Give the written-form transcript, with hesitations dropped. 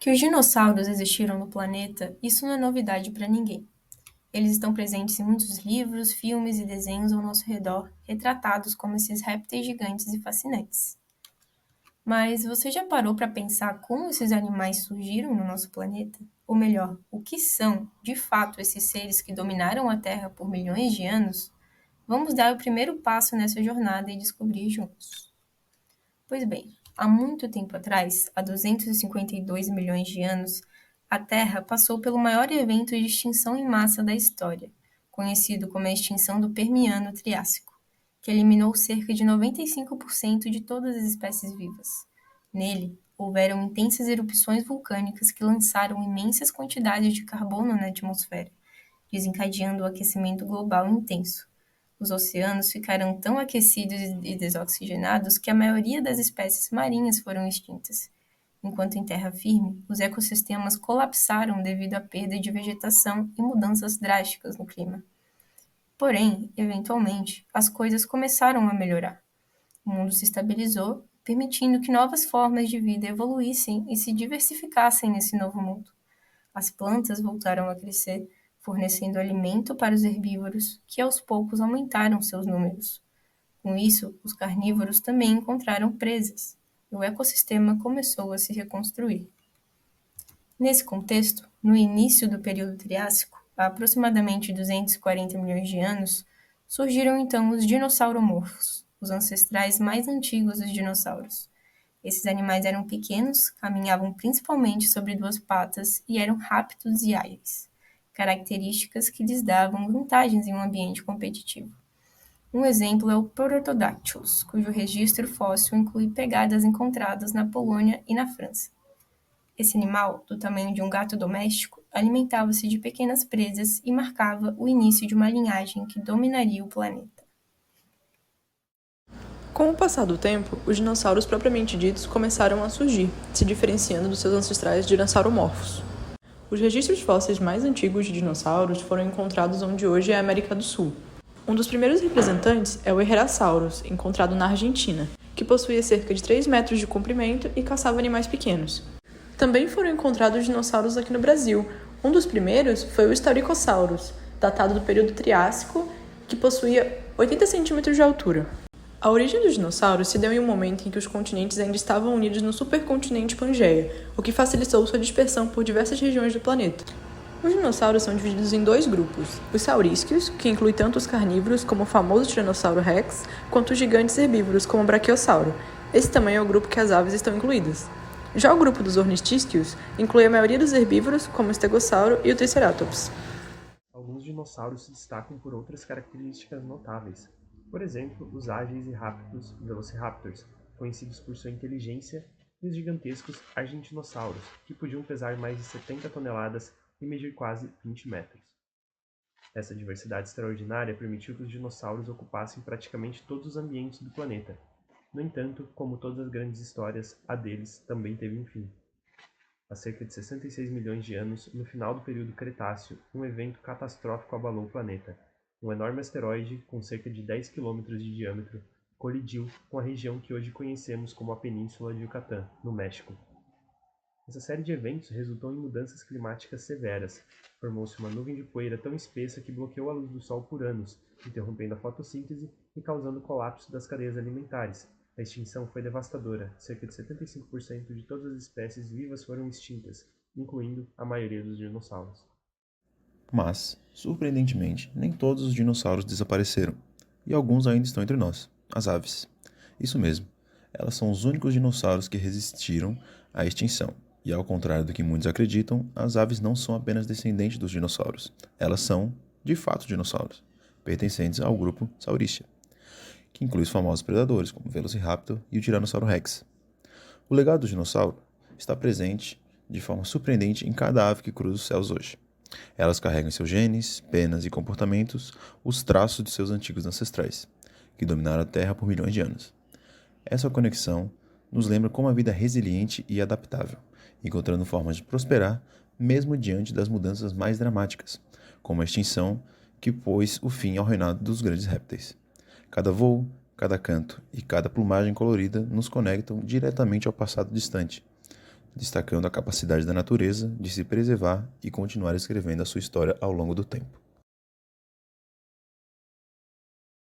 Que os dinossauros existiram no planeta, isso não é novidade para ninguém. Eles estão presentes em muitos livros, filmes e desenhos ao nosso redor, retratados como esses répteis gigantes e fascinantes. Mas você já parou para pensar como esses animais surgiram no nosso planeta? Ou melhor, o que são, de fato, esses seres que dominaram a Terra por milhões de anos? Vamos dar o primeiro passo nessa jornada e descobrir juntos. Pois bem, há muito tempo atrás, há 252 milhões de anos, a Terra passou pelo maior evento de extinção em massa da história, conhecido como a extinção do Permiano-Triássico, que eliminou cerca de 95% de todas as espécies vivas. Nele, houveram intensas erupções vulcânicas que lançaram imensas quantidades de carbono na atmosfera, desencadeando o aquecimento global intenso. Os oceanos ficaram tão aquecidos e desoxigenados que a maioria das espécies marinhas foram extintas, enquanto em terra firme, os ecossistemas colapsaram devido à perda de vegetação e mudanças drásticas no clima. Porém, eventualmente, as coisas começaram a melhorar. O mundo se estabilizou, permitindo que novas formas de vida evoluíssem e se diversificassem nesse novo mundo. As plantas voltaram a crescer, fornecendo alimento para os herbívoros, que aos poucos aumentaram seus números. Com isso, os carnívoros também encontraram presas, e o ecossistema começou a se reconstruir. Nesse contexto, no início do período Triássico, há aproximadamente 240 milhões de anos, surgiram então os dinossauромorfos, os ancestrais mais antigos dos dinossauros. Esses animais eram pequenos, caminhavam principalmente sobre duas patas e eram rápidos e ágeis, características que lhes davam vantagens em um ambiente competitivo. Um exemplo é o Protodáctylos, cujo registro fóssil inclui pegadas encontradas na Polônia e na França. Esse animal, do tamanho de um gato doméstico, alimentava-se de pequenas presas e marcava o início de uma linhagem que dominaria o planeta. Com o passar do tempo, os dinossauros propriamente ditos começaram a surgir, se diferenciando dos seus ancestrais dinosauromorfos. Os registros fósseis mais antigos de dinossauros foram encontrados onde hoje é a América do Sul. Um dos primeiros representantes é o Herrerasaurus, encontrado na Argentina, que possuía cerca de 3 metros de comprimento e caçava animais pequenos. Também foram encontrados dinossauros aqui no Brasil. Um dos primeiros foi o Staurikosaurus, datado do período Triássico, que possuía 80 centímetros de altura. A origem dos dinossauros se deu em um momento em que os continentes ainda estavam unidos no supercontinente Pangeia, o que facilitou sua dispersão por diversas regiões do planeta. Os dinossauros são divididos em dois grupos: os saurísqueos, que inclui tanto os carnívoros, como o famoso Tiranossauro Rex, quanto os gigantes herbívoros, como o Brachiosauro. Esse também é o grupo que as aves estão incluídas. Já o grupo dos ornitisquios inclui a maioria dos herbívoros, como o Stegossauro e o Triceratops. Alguns dinossauros se destacam por outras características notáveis. Por exemplo, os ágeis e rápidos Velociraptors, conhecidos por sua inteligência, e os gigantescos Argentinossauros, que podiam pesar mais de 70 toneladas e medir quase 20 metros. Essa diversidade extraordinária permitiu que os dinossauros ocupassem praticamente todos os ambientes do planeta. No entanto, como todas as grandes histórias, a deles também teve um fim. Há cerca de 66 milhões de anos, no final do período Cretáceo, um evento catastrófico abalou o planeta. Um enorme asteroide, com cerca de 10 km de diâmetro, colidiu com a região que hoje conhecemos como a Península de Yucatán, no México. Essa série de eventos resultou em mudanças climáticas severas. Formou-se uma nuvem de poeira tão espessa que bloqueou a luz do Sol por anos, interrompendo a fotossíntese e causando o colapso das cadeias alimentares. A extinção foi devastadora. Cerca de 75% de todas as espécies vivas foram extintas, incluindo a maioria dos dinossauros. Mas, surpreendentemente, nem todos os dinossauros desapareceram, e alguns ainda estão entre nós, as aves. Isso mesmo, elas são os únicos dinossauros que resistiram à extinção. E ao contrário do que muitos acreditam, as aves não são apenas descendentes dos dinossauros. Elas são, de fato, dinossauros, pertencentes ao grupo Saurístia, que inclui os famosos predadores, como o Velociraptor e o Tiranossauro Rex. O legado do dinossauro está presente de forma surpreendente em cada ave que cruza os céus hoje. Elas carregam em seus genes, penas e comportamentos os traços de seus antigos ancestrais, que dominaram a Terra por milhões de anos. Essa conexão nos lembra como a vida é resiliente e adaptável, encontrando formas de prosperar mesmo diante das mudanças mais dramáticas, como a extinção que pôs o fim ao reinado dos grandes répteis. Cada voo, cada canto e cada plumagem colorida nos conectam diretamente ao passado distante, destacando a capacidade da natureza de se preservar e continuar escrevendo a sua história ao longo do tempo.